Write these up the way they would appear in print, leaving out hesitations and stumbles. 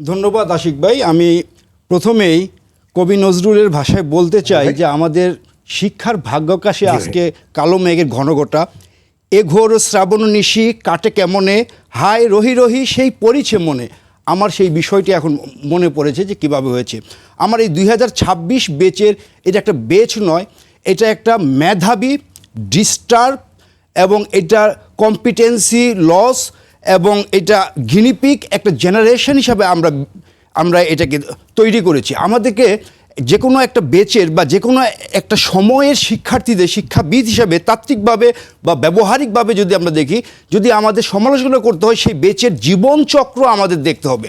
ধন্যবাদ আশিক ভাই। আমি প্রথমেই কবি নজরুলের ভাষায় বলতে চাই যে আমাদের শিক্ষার ভাগ্যাকাশে আজকে কালো মেঘের ঘনঘটা, এ ঘোর শ্রাবণ নিশি কাটে কেমনে, হায় রহি রহি সেই পরিছে মনে। আমার সেই বিষয়টি এখন মনে পড়েছে যে কিভাবে হয়েছে। আমার এই 2026 বেচের এটা একটা বেচ নয়, এটা একটা মেধাবী ডিস্টার্ব এবং এটা কম্পিটেন্সি লস এবং এটা গিনিপিক একটা জেনারেশন হিসাবে আমরা এটাকে তৈরি করেছি। আমাদেরকে যে কোনো একটা বেচের বা যে কোনো একটা সময়ের শিক্ষার্থীদের শিক্ষাবিদ হিসাবে তাত্ত্বিকভাবে বা ব্যবহারিকভাবে যদি আমরা দেখি, যদি আমাদের সমালোচনা করতে হয়, সেই বেচের জীবনচক্র আমাদের দেখতে হবে।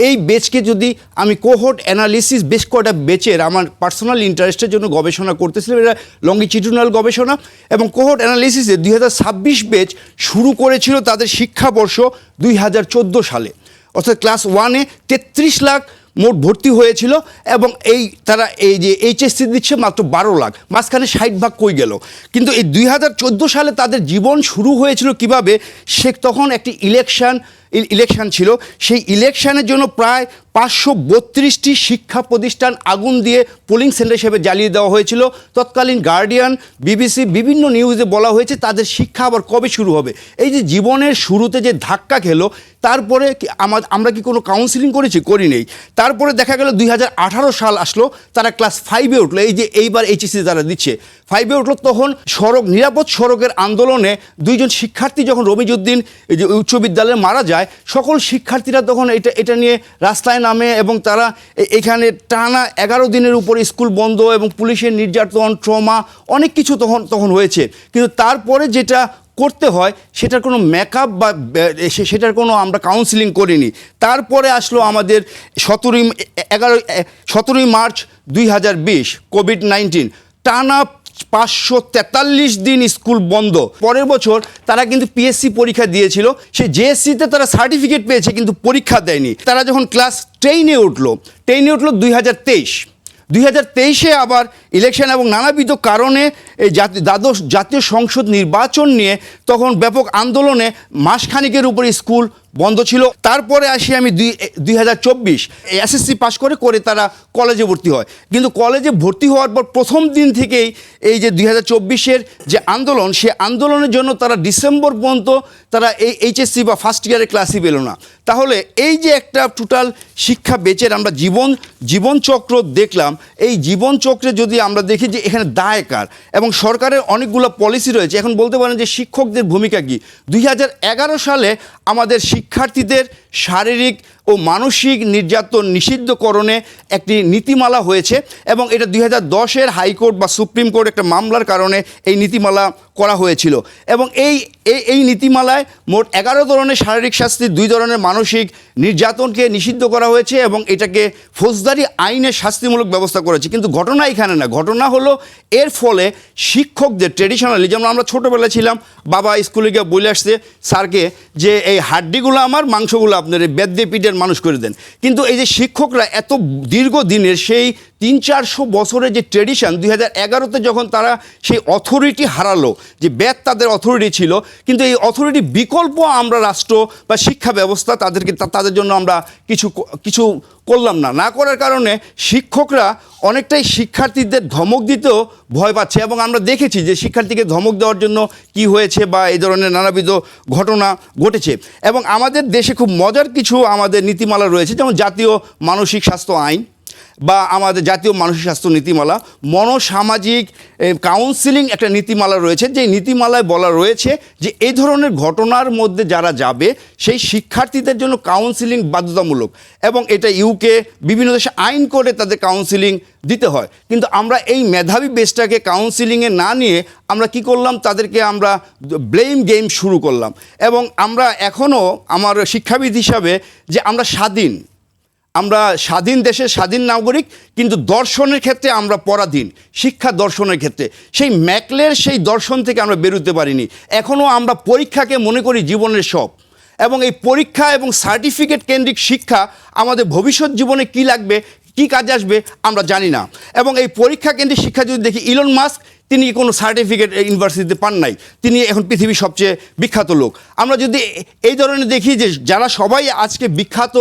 এই বেচকে যদি আমি কোহোর্ট অ্যানালিসিস বেশ কয়েকটা বেচের আমার পার্সোনাল ইন্টারেস্টের জন্য গবেষণা করতেছিলাম, এটা লঙ্গিটিউডিনাল গবেষণা, এবং কোহোর্ট অ্যানালিসিসে 2026 বেচ শুরু করেছিল তাদের শিক্ষাবর্ষ 2014 সালে, অর্থাৎ ক্লাস 1-এ 33 লাখ মোট ভর্তি হয়েছিল এবং তারা এই যে এইচএসসি দিচ্ছে মাত্র 12 লাখ, মাঝখানে 60 ভাগ কই গেল। কিন্তু এই 2014 সালে তাদের জীবন শুরু হয়েছিল কিভাবে, সে তখন একটি ইলেকশন ছিল, সেই ইলেকশনের জন্য প্রায় 532টি শিক্ষা প্রতিষ্ঠান আগুন দিয়ে পোলিং সেন্টার হিসেবে জ্বালিয়ে দেওয়া হয়েছিল। তৎকালীন গার্ডিয়ান, বিবিসি, বিভিন্ন নিউজে বলা হয়েছে তাদের শিক্ষা আবার কবে শুরু হবে। এই যে জীবনের শুরুতে যে ধাক্কা খেলো, তারপরে আমরা কি কোনো কাউন্সিলিং করি নেই। তারপরে দেখা গেল 2018 সাল আসলো, তারা ক্লাস 5-এ উঠলো, এই যে এইবার এইচএসসি যারা দিচ্ছে 5-এ উঠলো। তখন নিরাপদ সড়কের আন্দোলনে দুইজন শিক্ষার্থী যখন রমিজউদ্দিন এই যে উচ্চ বিদ্যালয়ে মারা যায়, সকল শিক্ষার্থীরা তখন এটা নিয়ে রাস্তায় নামে এবং তারা এখানে টানা 11 দিনের উপরে স্কুল বন্ধ এবং পুলিশের নির্যাতন, ট্রমা, অনেক কিছু তখন হয়েছে। কিন্তু তারপরে যেটা করতে হয় সেটার কোনো মেকআপ বা সেটার কোনো আমরা কাউন্সিলিং করিনি। তারপরে আসলো আমাদের 17ই মার্চ 2020 কোভিড-19, টানা 543 দিন স্কুল বন্ধ। পরের বছর তারা কিন্তু পিএসসি পরীক্ষা দিয়েছিল, সেই জেএসসিতে তারা সার্টিফিকেট পেয়েছে কিন্তু পরীক্ষা দেয়নি। তারা যখন ক্লাস 10-এ উঠলো 2023-এ আবার ইলেকশন এবং নানাবিধ কারণে এই জাতীয় সংসদ নির্বাচন নিয়ে তখন ব্যাপক আন্দোলনে মাসখানিকের উপরে স্কুল বন্ধ ছিল। তারপরে আসি আমি 2024 এসএসসি পাস করে তারা কলেজে ভর্তি হয়। কিন্তু কলেজে ভর্তি হওয়ার পর প্রথম দিন থেকেই এই যে 2024-এর যে আন্দোলন, সে আন্দোলনের জন্য তারা ডিসেম্বর পর্যন্ত তারা এই এইচএসসি বা ফার্স্ট ইয়ারের ক্লাসই পেল না। তাহলে এই যে একটা টোটাল শিক্ষা বেচের আমরা জীবনচক্র দেখলাম, এই জীবনচক্রে যদি আমরা দেখি যে এখানে দায় কার, এবং সরকারের অনেকগুলো পলিসি রয়েছে। এখন বলতে পারেন যে শিক্ষকদের ভূমিকা কি। 2011 সালে আমাদের শিক্ষার্থীদের শারীরিক ও মানসিক নির্যাতন নিষিদ্ধকরণে একটি নীতিমালা হয়েছে এবং এটা 2010-এর হাইকোর্ট বা সুপ্রিম কোর্ট একটা মামলার কারণে এই নীতিমালা করা হয়েছিল। এবং এই নীতিমালায় মোট 11 ধরনের শারীরিক শাস্তি, 2 ধরনের মানসিক নির্যাতনকে নিষিদ্ধ করা হয়েছে এবং এটাকে ফৌজদারি আইনে শাস্তিমূলক ব্যবস্থা করেছে। কিন্তু ঘটনা এখানে না, ঘটনা হলো এর ফলে শিক্ষকদের ট্রেডিশনালি, যেমন আমরা ছোটোবেলায় ছিলাম, বাবা স্কুলে গিয়ে বলে আসছে স্যারকে যে এই হাড্ডিগুলো আমার, মাংসগুলো আপনার, এই বেদ দিয়ে পিঠের মানুষ করে দেন। কিন্তু এই যে শিক্ষকরা এত দীর্ঘদিনের সেই 300-400 বছরের যে ট্রেডিশন, 2011-তে যখন তারা সেই অথরিটি হারালো, যে বেদ তাদের অথরিটি ছিল, কিন্তু এই অথরিটি বিকল্প আমরা রাষ্ট্র বা শিক্ষা ব্যবস্থা তাদের জন্য আমরা কিছু করলাম না করার কারণে শিক্ষকরা অনেকটাই শিক্ষার্থীদের ধমক দিতেও ভয় পাচ্ছে। এবং আমরা দেখেছি যে শিক্ষার্থীকে ধমক দেওয়ার জন্য কি হয়েছে বা এই ধরনের নানাবিধ ঘটনা ঘটেছে। এবং আমাদের দেশে খুব মজার কিছু আমাদের নীতিমালা রয়েছে, যেমন জাতীয় মানসিক স্বাস্থ্য আইন বা আমাদের জাতীয় মানসিক স্বাস্থ্য নীতিমালা, মনোসামাজিক কাউন্সিলিং একটা নীতিমালা রয়েছে, যে নীতিমালায় বলা রয়েছে যে এই ধরনের ঘটনার মধ্যে যারা যাবে সেই শিক্ষার্থীদের জন্য কাউন্সিলিং বাধ্যতামূলক, এবং এটা ইউকে বিভিন্ন দেশে আইন করে তাদের কাউন্সিলিং দিতে হয়। কিন্তু আমরা এই মেধাবী বেসটাকে কাউন্সিলিংয়ে না নিয়ে আমরা কি করলাম, তাদেরকে আমরা ব্লেম গেম শুরু করলাম। এবং আমরা এখনও আমার শিক্ষাবিদ হিসাবে যে আমরা স্বাধীন দেশের স্বাধীন নাগরিক, কিন্তু দর্শনের ক্ষেত্রে আমরা পরাধীন। শিক্ষা দর্শনের ক্ষেত্রে সেই ম্যাকলের সেই দর্শন থেকে আমরা বেরোতে পারিনি। এখনও আমরা পরীক্ষাকে মনে করি জীবনের সব, এবং এই পরীক্ষা এবং সার্টিফিকেট কেন্দ্রিক শিক্ষা আমাদের ভবিষ্যৎ জীবনে কি লাগবে, কি কাজে আসবে আমরা জানি না। এবং এই পরীক্ষা কেন্দ্রিক শিক্ষা যদি দেখি, ইলন মাস্ক তিনি কোনো সার্টিফিকেট ইউনিভার্সিটিতে পান নাই, তিনি এখন পৃথিবীর সবচেয়ে বিখ্যাত লোক। আমরা যদি এই ধরনের দেখি যে যারা সবাই আজকে বিখ্যাত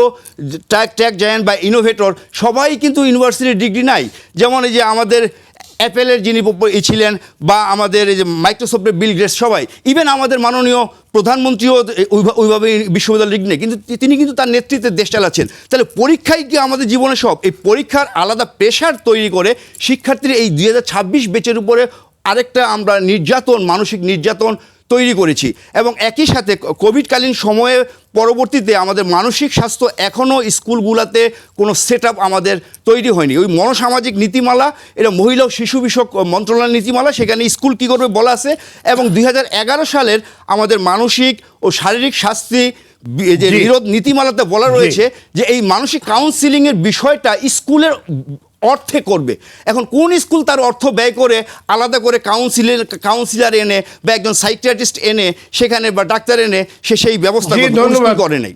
টেক জায়ান্ট বা ইনোভেটর, সবাই কিন্তু ইউনিভার্সিটির ডিগ্রি নাই। যেমন এই যে আমাদের অ্যাপেলের যিনি ছিলেন, বা আমাদের এই যে মাইক্রোসফটের বিল গেটস, সবাই, ইভেন আমাদের মাননীয় প্রধানমন্ত্রীও ওইভাবে বিশ্ববিদ্যালয় ডিগ্রি নেই, কিন্তু তিনি কিন্তু তার নেতৃত্বে দেশ চালাচ্ছেন। তাহলে পরীক্ষাই কি আমাদের জীবনে সব? এই পরীক্ষার আলাদা প্রেশার তৈরি করে শিক্ষার্থীর এই 2026 ব্যাচের উপরে আরেকটা আমরা নির্যাতন, মানসিক নির্যাতন তৈরি করেছি। এবং একই সাথে কোভিডকালীন সময়ে পরবর্তীতে আমাদের মানসিক স্বাস্থ্য এখনও স্কুলগুলোতে কোনো সেট আপ আমাদের তৈরি হয়নি। ওই মনোসামাজিক নীতিমালা, এটা মহিলা ও শিশু বিষয়ক মন্ত্রণালয়ের নীতিমালা, সেখানে স্কুল কী করবে বলা আছে। এবং 2011 সালের আমাদের মানসিক ও শারীরিক শাস্তি যে নিরোধ নীতিমালাতে বলা রয়েছে যে এই মানসিক কাউন্সিলিংয়ের বিষয়টা স্কুলের অর্থে করবে। এখন কোন স্কুল তার অর্থ ব্যয় করে আলাদা করে কাউন্সিলার এনে বা একজন সাইকিয়াট্রিস্ট এনে সেখানে বা ডাক্তার এনে সেই ব্যবস্থা করে নেই।